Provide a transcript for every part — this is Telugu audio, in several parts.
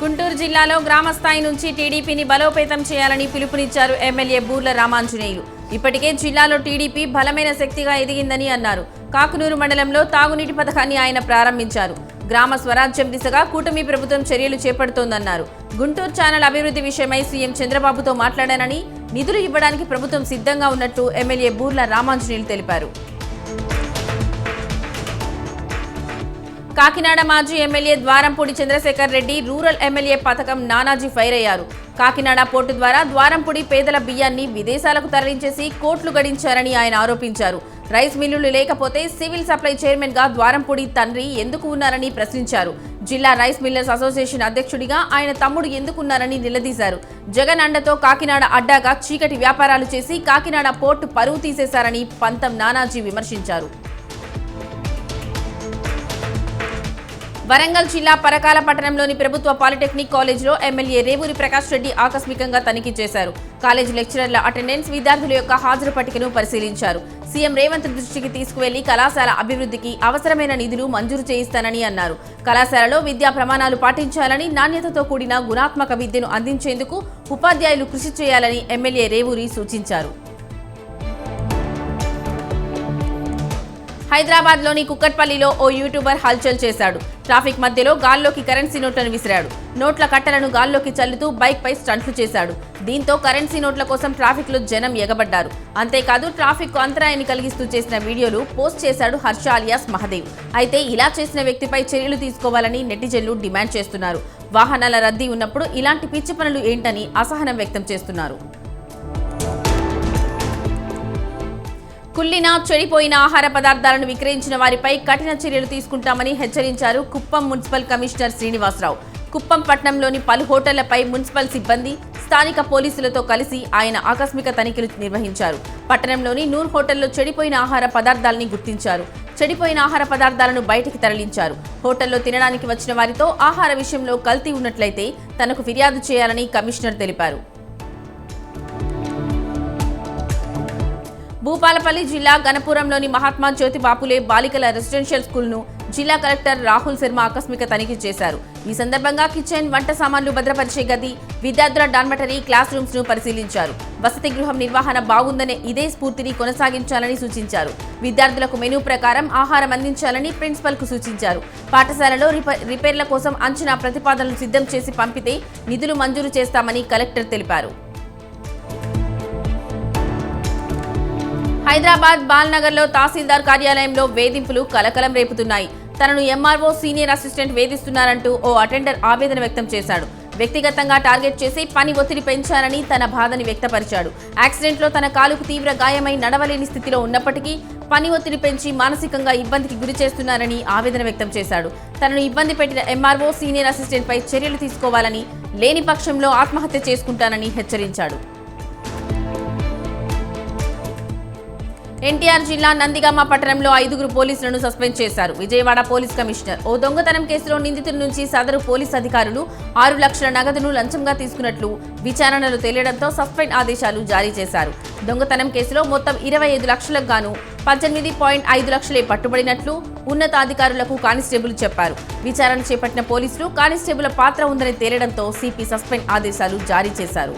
గుంటూరు జిల్లాలో గ్రామ స్థాయి నుంచి టీడీపీని బలోపేతం చేయాలని పిలుపునిచ్చారు ఎమ్మెల్యే బూర్ల రామాంజనేయులు. ఇప్పటికే జిల్లాలో టీడీపీ బలమైన శక్తిగా ఎదిగిందని అన్నారు. కాకునూరు మండలంలో తాగునీటి పథకాన్ని ఆయన ప్రారంభించారు. గ్రామ స్వరాజ్యం దిశగా కూటమి ప్రభుత్వం చర్యలు చేపడుతోందన్నారు. గుంటూరు ఛానల్ అభివృద్ధి విషయమై సీఎం చంద్రబాబుతో మాట్లాడానని, నిధులు ఇవ్వడానికి ప్రభుత్వం సిద్ధంగా ఉన్నట్టు ఎమ్మెల్యే బూర్ల రామాంజనేయులు తెలిపారు. కాకినాడ మాజీ MLA Dwarampudi Chandrasekhar Reddy rural MLA పథకం నానాజీ ఫైర్ అయ్యారు. కాకినాడ పోర్టు ద్వారా ద్వారంపూడి పేదల బియ్యాన్ని విదేశాలకు తరలించేసి కోట్లు గడించారని ఆయన ఆరోపించారు. రైస్ మిల్లులు లేకపోతే సివిల్ సప్లై చైర్మన్ గా ద్వారంపూడి తండ్రి ఎందుకు ఉన్నారని ప్రశ్నించారు. జిల్లా రైస్ మిల్లర్స్ అసోసియేషన్ అధ్యక్షుడిగా ఆయన తమ్ముడు ఎందుకున్నారని నిలదీశారు. జగన్ అండతో కాకినాడ అడ్డాగా చీకటి వ్యాపారాలు చేసి కాకినాడ పోర్టు పరువు తీసేశారని పంతం నానాజీ విమర్శించారు. వరంగల్ జిల్లా పరకాల పట్టణంలోని ప్రభుత్వ పాలిటెక్నిక్ కాలేజీలో ఎమ్మెల్యే రేవూరి ప్రకాష్ రెడ్డి ఆకస్మికంగా తనిఖీ చేశారు. కాలేజీ లెక్చరర్ల అటెండెన్స్, విద్యార్థుల యొక్క హాజరు పట్టికను పరిశీలించారు. సీఎం రేవంత్ దృష్టికి తీసుకువెళ్లి కళాశాల అభివృద్ధికి అవసరమైన నిధులు మంజూరు చేయిస్తానని అన్నారు. కళాశాలలో విద్యా ప్రమాణాలు పాటించాలని, నాణ్యతతో కూడిన గుణాత్మక విద్యను అందించేందుకు ఉపాధ్యాయులు కృషి చేయాలని ఎమ్మెల్యే రేవూరి సూచించారు. హైదరాబాద్లోని కుక్కట్పల్లిలో ఓ యూట్యూబర్ హల్చల్ చేశాడు. ట్రాఫిక్ మధ్యలో గాల్లోకి కరెన్సీ నోట్లను విసిరాడు. నోట్ల కట్టలను గాల్లోకి చల్లుతూ బైక్పై స్టంట్లు చేశాడు. దీంతో కరెన్సీ నోట్ల కోసం ట్రాఫిక్లో జనం ఎగబడ్డారు. అంతేకాదు ట్రాఫిక్ అంతరాయాన్ని కలిగిస్తూ చేసిన వీడియోలు పోస్ట్ చేశాడు హర్ష అలియాస్ మహదేవ్. అయితే ఇలా చేసిన వ్యక్తిపై చర్యలు తీసుకోవాలని నెటిజన్లు డిమాండ్ చేస్తున్నారు. వాహనాల రద్దీ ఉన్నప్పుడు ఇలాంటి పిచ్చి పనులు ఏంటని అసహనం వ్యక్తం చేస్తున్నారు. కుళ్ళిన, చెడిపోయిన ఆహార పదార్థాలను విక్రయించిన వారిపై కఠిన చర్యలు తీసుకుంటామని హెచ్చరించారు కుప్పం మున్సిపల్ కమిషనర్ శ్రీనివాసరావు. కుప్పం పట్టణంలోని పలు హోటళ్లపై మున్సిపల్ సిబ్బంది, స్థానిక పోలీసులతో కలిసి ఆయన ఆకస్మిక తనిఖీలు నిర్వహించారు. పట్టణంలోని నూర్ హోటల్లో చెడిపోయిన ఆహార పదార్థాలని గుర్తించారు. చెడిపోయిన ఆహార పదార్థాలను బయటికి తరలించారు. హోటల్లో తినడానికి వచ్చిన వారితో ఆహార విషయంలో కల్తీ ఉన్నట్లయితే తనకు ఫిర్యాదు చేయాలని కమిషనర్ తెలిపారు. భూపాలపల్లి జిల్లా గణపురంలోని మహాత్మా జ్యోతి బాపులే బాలికల రెసిడెన్షియల్ స్కూల్ను జిల్లా కలెక్టర్ రాహుల్ శర్మ ఆకస్మిక తనిఖీ చేశారు. ఈ సందర్భంగా కిచెన్, వంట సామాన్లు భద్రపరిచే గది, విద్యార్థుల డార్మెటరీ, క్లాస్ రూమ్స్ ను పరిశీలించారు. వసతి గృహం నిర్వహణ బాగుందనే ఇదే స్ఫూర్తిని కొనసాగించాలని సూచించారు. విద్యార్థులకు మెనూ ప్రకారం ఆహారం అందించాలని ప్రిన్సిపల్ కు సూచించారు. పాఠశాలలో రిపేర్ల కోసం అంచనా ప్రతిపాదనలు సిద్ధం చేసి పంపితే నిధులు మంజూరు చేస్తామని కలెక్టర్ తెలిపారు. హైదరాబాద్ బాల్నగర్లో తహసీల్దార్ కార్యాలయంలో వేధింపులు కలకలం రేపుతున్నాయి. తనను ఎంఆర్ఓ సీనియర్ అసిస్టెంట్ వేధిస్తున్నారంటూ ఓ అటెండర్ ఆవేదన వ్యక్తం చేశాడు. వ్యక్తిగతంగా టార్గెట్ చేసి పని ఒత్తిడి పెంచారని తన బాధని వ్యక్తపరిచాడు. యాక్సిడెంట్లో తన కాలుకు తీవ్ర గాయమై నడవలేని స్థితిలో ఉన్నప్పటికీ పని ఒత్తిడి పెంచి మానసికంగా ఇబ్బందికి గురి చేస్తున్నారని ఆవేదన వ్యక్తం చేశాడు. తనను ఇబ్బంది పెట్టిన ఎంఆర్ఓ సీనియర్ అసిస్టెంట్ పై చర్యలు తీసుకోవాలని, లేని పక్షంలో ఆత్మహత్య చేసుకుంటానని హెచ్చరించాడు. ఎన్టీఆర్ జిల్లా నందిగామ పట్టణంలో 5 పోలీసులను సస్పెండ్ చేశారు. విజయవాడ పోలీస్ కమిషనర్ ఓ దొంగతనం కేసులో నిందితుల నుంచి సదరు పోలీస్ అధికారులు 6 లక్షల నగదును లంచంగా తీసుకున్నట్లు విచారణలో తేలడంతో సస్పెండ్ ఆదేశాలు జారీ చేశారు. దొంగతనం కేసులో మొత్తం 25 లక్షలకు గాను 18.5 లక్షలే పట్టుబడినట్లు ఉన్నతాధికారులకు కానిస్టేబుల్ చెప్పారు. విచారణ చేపట్టిన పోలీసులు కానిస్టేబుల్ పాత్ర ఉందని తేలడంతో సిపి సస్పెండ్ ఆదేశాలు జారీ చేశారు.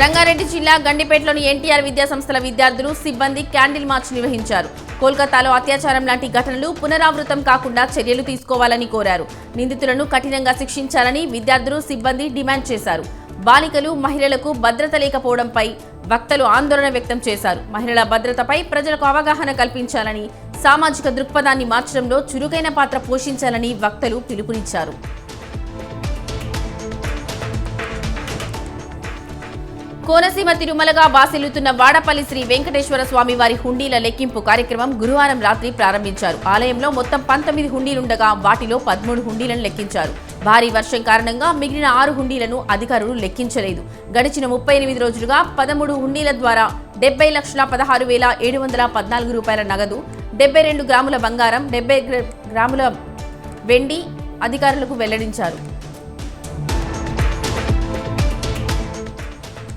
రంగారెడ్డి జిల్లా గండిపేటలోని ఎన్టీఆర్ విద్యా సంస్థల విద్యార్థులు, సిబ్బంది క్యాండిల్ మార్చ్ నిర్వహించారు. కోల్కతాలో అత్యాచారం లాంటి ఘటనలు పునరావృతం కాకుండా చర్యలు తీసుకోవాలని కోరారు. నిందితులను కఠినంగా శిక్షించాలని విద్యార్థులు, సిబ్బంది డిమాండ్ చేశారు. బాలికలు, మహిళలకు భద్రత లేకపోవడంపై వక్తలు ఆందోళన వ్యక్తం చేశారు. మహిళల భద్రతపై ప్రజలకు అవగాహన కల్పించాలని, సామాజిక దృక్పథాన్ని మార్చడంలో చురుకైన పాత్ర పోషించాలని వక్తలు పిలుపునిచ్చారు. కోనసీమ తిరుమలగా బాసిల్లుతున్న వాడపల్లి శ్రీ వెంకటేశ్వర స్వామి వారి హుండీల లెక్కింపు కార్యక్రమం గురువారం రాత్రి ప్రారంభించారు. ఆలయంలో మొత్తం 19 హుండీలుండగా వాటిలో 13 హుండీలను లెక్కించారు. భారీ వర్షం కారణంగా మిగిలిన 6 హుండీలను అధికారులు లెక్కించలేదు. గడిచిన 38 రోజులుగా 13 హుండీల ద్వారా 70,16,714 రూపాయల నగదు, 72 గ్రాముల బంగారం, 70 గ్రాముల వెండి అధికారులకు వెల్లడించారు.